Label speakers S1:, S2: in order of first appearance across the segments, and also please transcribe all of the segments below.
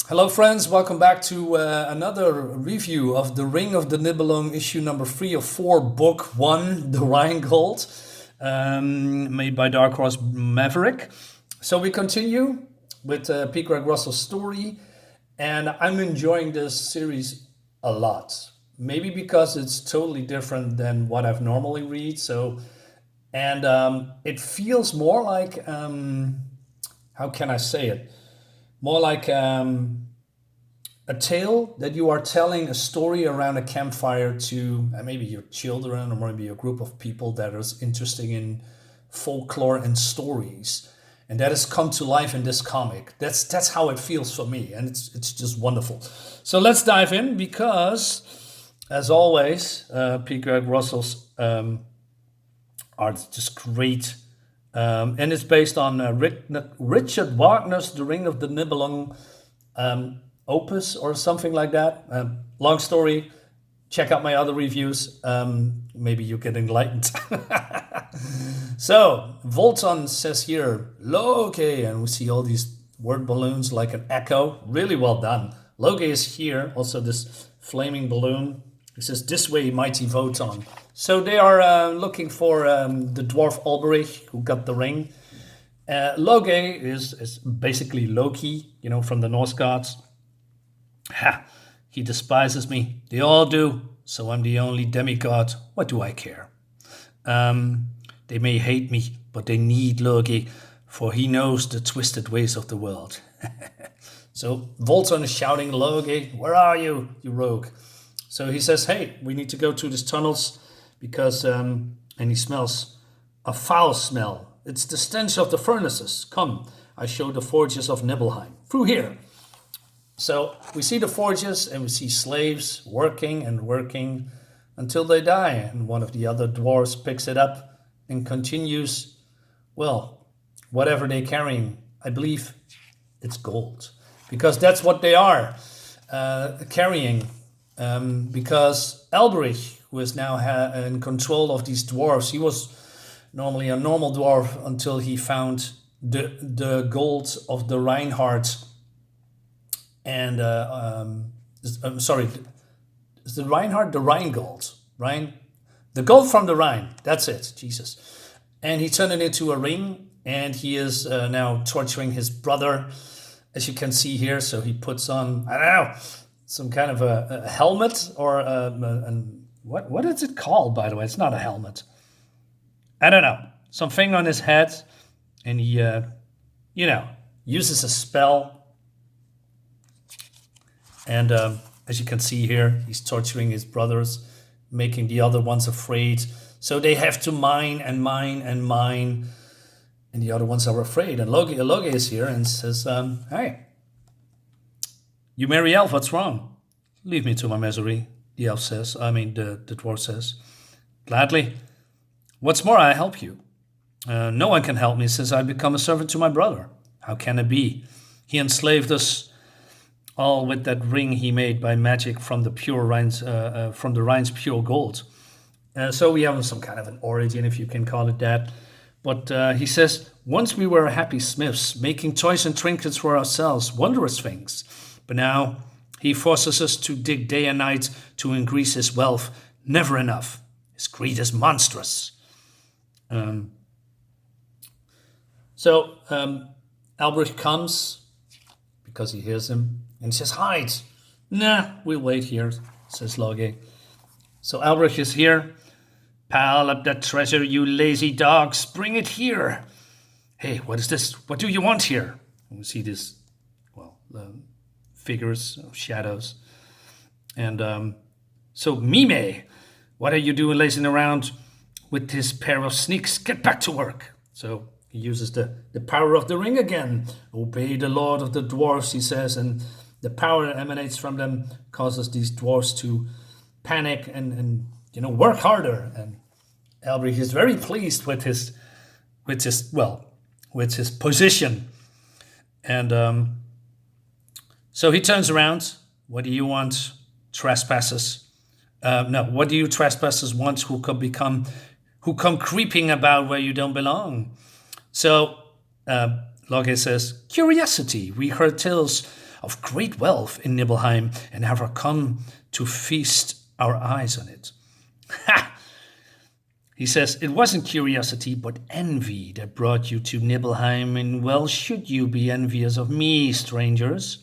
S1: Hello, friends. Welcome back to another review of the Ring of the Nibelung, issue number 3 of 4, book 1, the Rhinegold, made by Dark Horse Maverick. So we continue with P. Greg Russell's story, and I'm enjoying this series a lot. Maybe because it's totally different than what I've normally read. It feels more like how can I say it? More like a tale that you are telling a story around a campfire to maybe your children or maybe a group of people that is interested in folklore and stories, and that has come to life in this comic. That's how it feels for me, and it's just wonderful. So let's dive in because, as always, P. Greg Russell's art is just great. And it's based on Richard Wagner's The Ring of the Nibelung opus or something like that. Long story. Check out my other reviews. Maybe you get enlightened. So, Voton says here, Loge, and we see all these word balloons like an echo. Really well done. Loge is here. Also this flaming balloon. It says, this way, mighty Voton. So they are looking for the dwarf Alberich, who got the ring. Loge is basically Loki, from the Norse gods. Ha! He despises me. They all do. So I'm the only demigod. What do I care? They may hate me, but they need Loge, for he knows the twisted ways of the world. So Volton is shouting, Loge, where are you, you rogue? So he says, hey, we need to go to these tunnels because, and he smells a foul smell. It's the stench of the furnaces. Come, I show the forges of Nibelheim. Through here. So we see the forges and we see slaves working and working until they die. And one of the other dwarves picks it up and continues, well, whatever they're carrying. I believe it's gold because that's what they are carrying. Because Alberich, who is now in control of these dwarves, he was normally a normal dwarf until he found the gold of the Reinhardt. And I'm sorry, is the Reinhardt the Rhinegold? The gold from the Rhine. That's it. Jesus. And he turned it into a ring, and he is now torturing his brother, as you can see here. So he puts on, I don't know, some kind of a helmet or what is it called, by the way? It's not a helmet. I don't know. Something on his head, and he, uses a spell. And as you can see here, he's torturing his brothers, making the other ones afraid. So they have to mine and mine and mine, and the other ones are afraid. And Loge is here and says, hey, you merry elf, what's wrong? Leave me to my misery, the elf says. The dwarf says. Gladly. What's more, I help you. No one can help me since I become a servant to my brother. How can it be? He enslaved us all with that ring he made by magic from the Rhine's pure gold. So we have some kind of an origin, if you can call it that. But he says, once we were happy smiths, making toys and trinkets for ourselves, wondrous things. But now he forces us to dig day and night to increase his wealth. Never enough. His greed is monstrous. So Alberich comes because he hears him and says, hide. Nah, we'll wait here, says Loge. So Alberich is here. Pile up that treasure, you lazy dogs. Bring it here. Hey, what is this? What do you want here? And we see this, figures, shadows. And so Mime, what are you doing lazing around with this pair of sneaks? Get back to work. So he uses the power of the ring again. Obey the lord of the dwarves, he says, and the power that emanates from them causes these dwarves to panic and work harder. And Alberich is very pleased with his position. And so he turns around. What do you want, trespassers? What do you trespassers want who come creeping about where you don't belong? So Loge says, curiosity. We heard tales of great wealth in Nibelheim and have come to feast our eyes on it. Ha! He says, it wasn't curiosity, but envy that brought you to Nibelheim, and well should you be envious of me, strangers.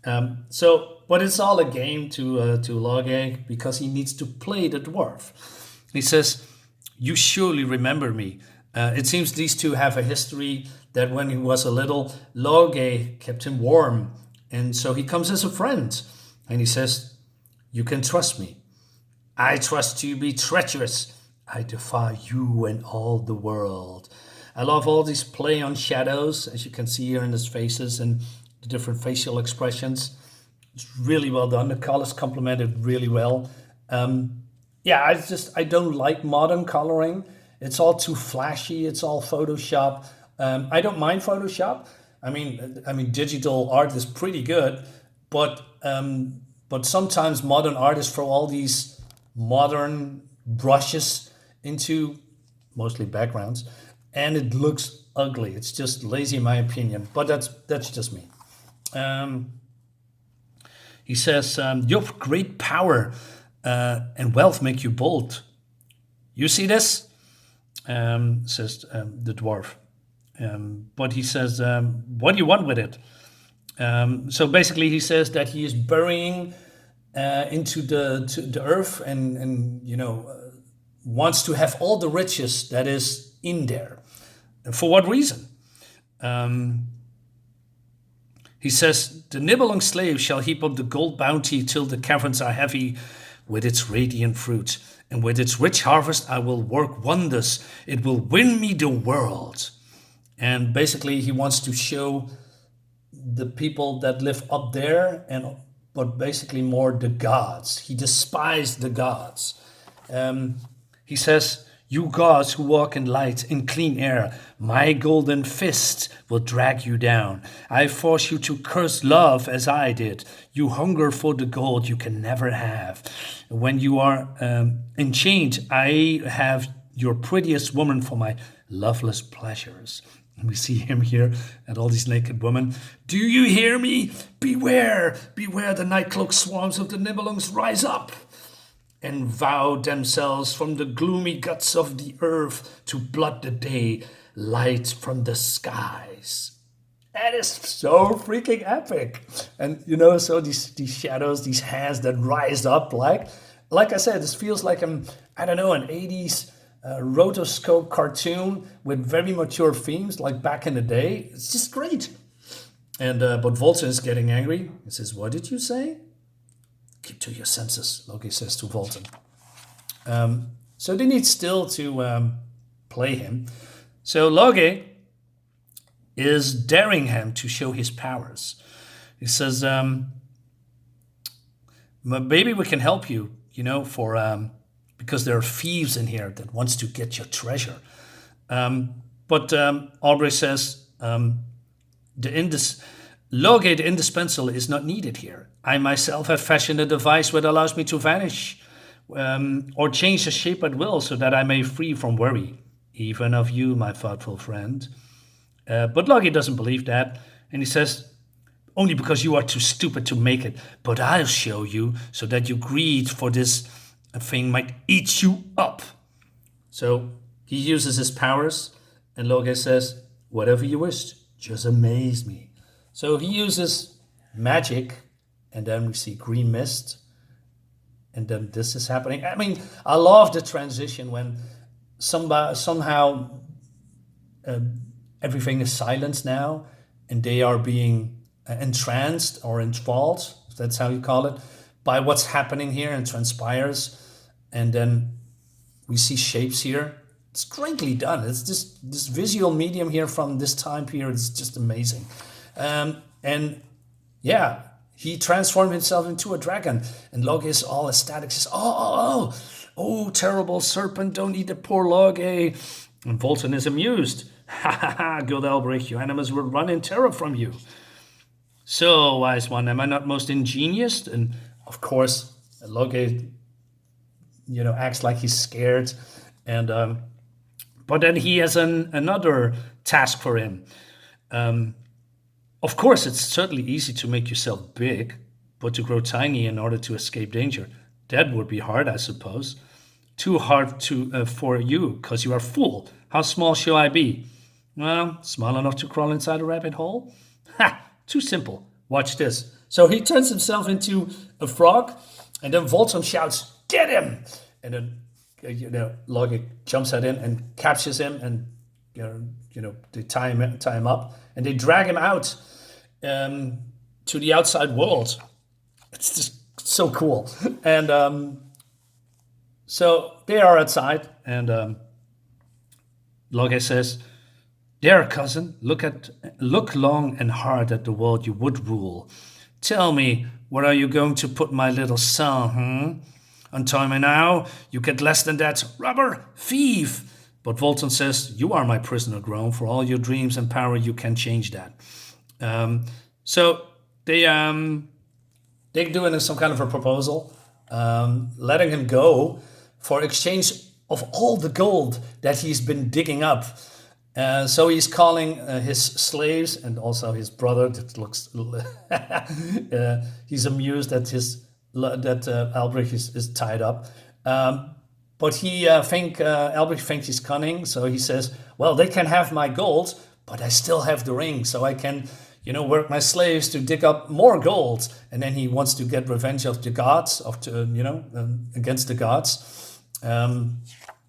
S1: But it's all a game to Loge, because he needs to play the dwarf. He says, you surely remember me. It seems these two have a history that when he was a little, Loge kept him warm. And so he comes as a friend. And he says, you can trust me. I trust you be treacherous. I defy you and all the world. I love all these play on shadows, as you can see here in his faces and the different facial expressions. It's really well done. The colors complemented really well. I don't like modern coloring. It's all too flashy. It's all Photoshop. I don't mind Photoshop. I mean, digital art is pretty good, but sometimes modern artists throw all these modern brushes into mostly backgrounds, and it looks ugly. It's just lazy, in my opinion. But that's just me. He says, your great power and wealth make you bold. You see this? Says the dwarf. But he says, what do you want with it? So basically he says that he is burying into the earth and wants to have all the riches that is in there. For what reason? He says, the Nibelung slave shall heap up the gold bounty till the caverns are heavy with its radiant fruit. And with its rich harvest I will work wonders. It will win me the world. And basically he wants to show the people that live up there, but basically more the gods. He despised the gods. He says, you gods who walk in light, in clean air, my golden fist will drag you down. I force you to curse love as I did. You hunger for the gold you can never have. When you are enchained, I have your prettiest woman for my loveless pleasures. And we see him here and all these naked women. Do you hear me? Beware, beware, the night-cloaked swarms of the Nibelungs rise up and vow themselves from the gloomy guts of the earth to blood the day, light from the skies. That is so freaking epic. And so these shadows, these hands that rise up, like I said, this feels like an 80s rotoscope cartoon with very mature themes, like back in the day. It's just great. And but Voton is getting angry. He says, what did you say? Keep to your senses, Loge says to Voton. So they need still to play him. So Loge is daring him to show his powers. He says, maybe we can help you, because there are thieves in here that wants to get your treasure. But Alberich says, Loge, the indispensable, is not needed here. I myself have fashioned a device that allows me to vanish or change the shape at will so that I may free from worry, even of you, my thoughtful friend. But Loge doesn't believe that, and he says, only because you are too stupid to make it, but I'll show you so that your greed for this thing might eat you up. So he uses his powers, and Loge says, whatever you wish, just amaze me. So he uses magic, and then we see green mist, and then this is happening. I mean, I love the transition when somehow everything is silenced now, and they are being entranced or enthralled, if that's how you call it, by what's happening here and transpires. And then we see shapes here. It's greatly done. It's just this visual medium here from this time period is just amazing. He transformed himself into a dragon, and Loge is all ecstatic. Says, oh, terrible serpent, don't eat the poor Loge. And Voton is amused. Ha ha ha, good Alberich, your enemies will run in terror from you. So, wise one, am I not most ingenious? And of course, Loge, acts like he's scared. And but then he has another task for him. Of course, it's certainly easy to make yourself big, but to grow tiny in order to escape danger, that would be hard, I suppose. Too hard for you, because you are full. How small shall I be? Well, small enough to crawl inside a rabbit hole? Ha! Too simple. Watch this. So he turns himself into a frog, and then Voton shouts, "Get him!" And then, Loge jumps at him and captures him, and they tie him up, and they drag him out to the outside world. It's just so cool. And so they are outside, and Loge says, "There, cousin, look long and hard at the world you would rule. Tell me, where are you going to put my little son, Untie me now, you get less than that, rubber thief." But Voton says, "You are my prisoner grown. For all your dreams and power, you can change that." So they're doing some kind of a proposal, letting him go for exchange of all the gold that he's been digging up. So he's calling his slaves and also his brother. That looks, he's amused that Alberich is tied up. But Alberich thinks he's cunning, so he says, "Well, they can have my gold, but I still have the ring, so I can, work my slaves to dig up more gold." And then he wants to get revenge of the gods, against the gods.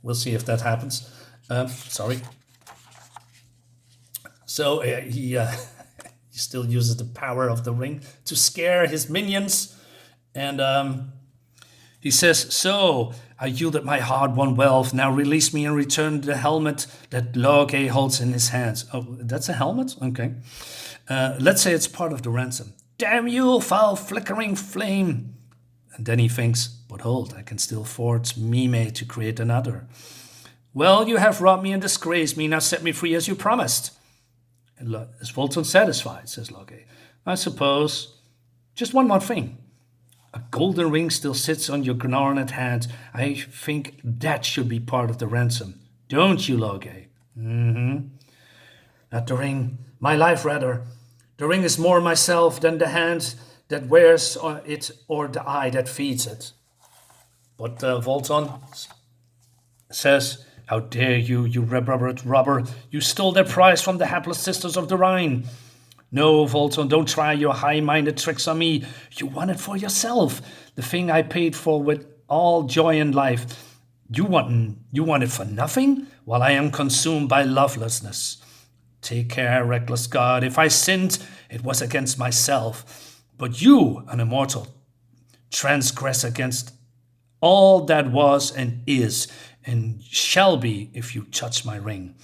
S1: We'll see if that happens. Sorry. So he still uses the power of the ring to scare his minions. And he says, "So, I yielded my hard-won wealth. Now release me and return the helmet that Loge holds in his hands." Oh, that's a helmet? Okay. Let's say it's part of the ransom. "Damn you, foul flickering flame." And then he thinks, "But hold, I can still forge Mime to create another." "Well, you have robbed me and disgraced me. Now set me free as you promised." And is Voton satisfied, says Loge. "I suppose. Just one more thing. A golden ring still sits on your garnet hand. I think that should be part of the ransom. Don't you, Loge?" "Mm-hmm. Not the ring. My life, rather. The ring is more myself than the hand that wears it or the eye that feeds it." But Voton says, "How dare you, you red-rubbered robber? You stole their prize from the hapless sisters of the Rhine." "No, Voton, don't try your high-minded tricks on me. You won it for yourself, the thing I paid for with all joy in life. You want it for nothing, while I am consumed by lovelessness. Take care, reckless god. If I sinned, it was against myself. But you, an immortal, transgress against all that was and is and shall be if you touch my ring.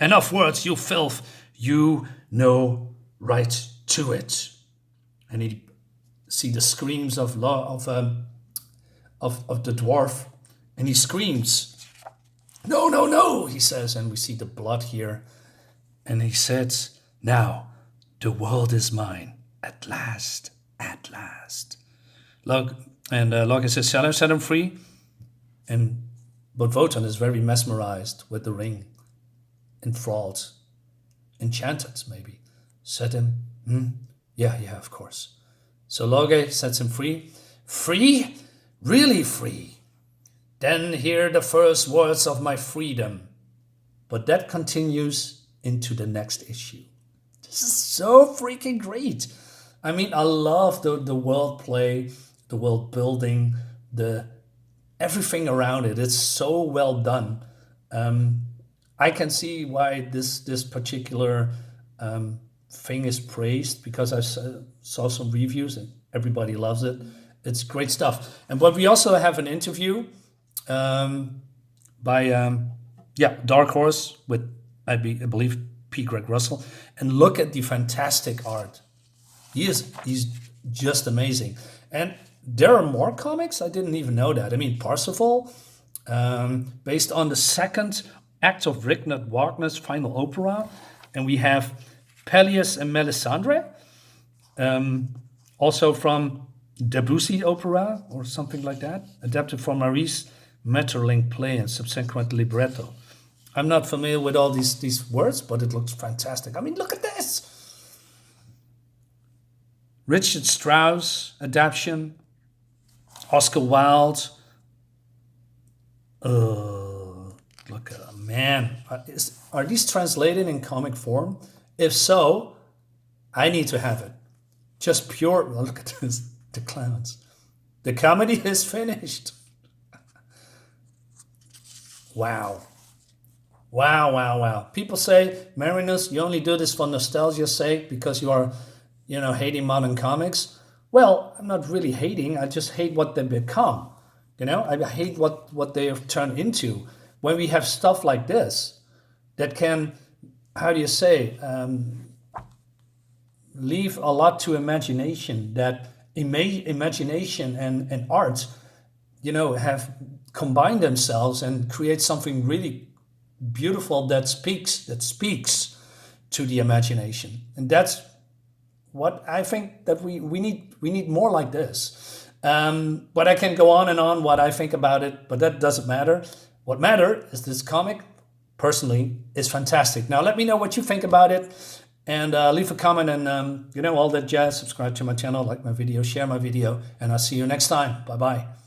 S1: Enough words, you filth. You know right to it." And he see the screams of the dwarf, and he screams, "No, no, no," he says, and we see the blood here. And he says, "Now the world is mine, at last, at last." Loge says, "Shall I set him free?" But Voton is very mesmerized with the ring, enthralled, enchanted maybe. "Set him? Yeah, of course." So Loge sets him free. "Free? Really free? Then hear the first words of my freedom." But that continues into the next issue. This is so freaking great. I mean, I love the world play, the world building, the everything around it. It's so well done. I can see why this particular thing is praised, because I saw some reviews and everybody loves it. It's great stuff. But we also have an interview by Dark Horse with I believe P. Greg Russell, and look at the fantastic art. He's just amazing. And there are more comics. I didn't even know that. I mean, Parsifal, based on the second act of Richard Wagner's final opera, and we have Pelleas and Melisandre, also from Debussy opera or something like that, adapted from Maurice Maeterlinck play and subsequent libretto. I'm not familiar with all these words, but it looks fantastic. I mean, look at this. Richard Strauss adaptation, Oscar Wilde. Look at that, man. Are these translated in comic form? If so, I need to have it. Just pure, look at this, the clowns. The comedy is finished. Wow. Wow, wow, wow. People say, Marinus, you only do this for nostalgia's sake because you are, hating modern comics. Well, I'm not really hating. I just hate what they become. I hate what they have turned into. When we have stuff like this that can, how do you say, leave a lot to imagination, that imagination and art, have combined themselves and create something really beautiful that speaks to the imagination. And that's what I think that we need more like this. But I can go on and on what I think about it, but that doesn't matter. What matters is this comic, personally, is fantastic. Now let me know what you think about it, and leave a comment and all that jazz. Subscribe to my channel, like my video, share my video, and I'll see you next time. Bye bye.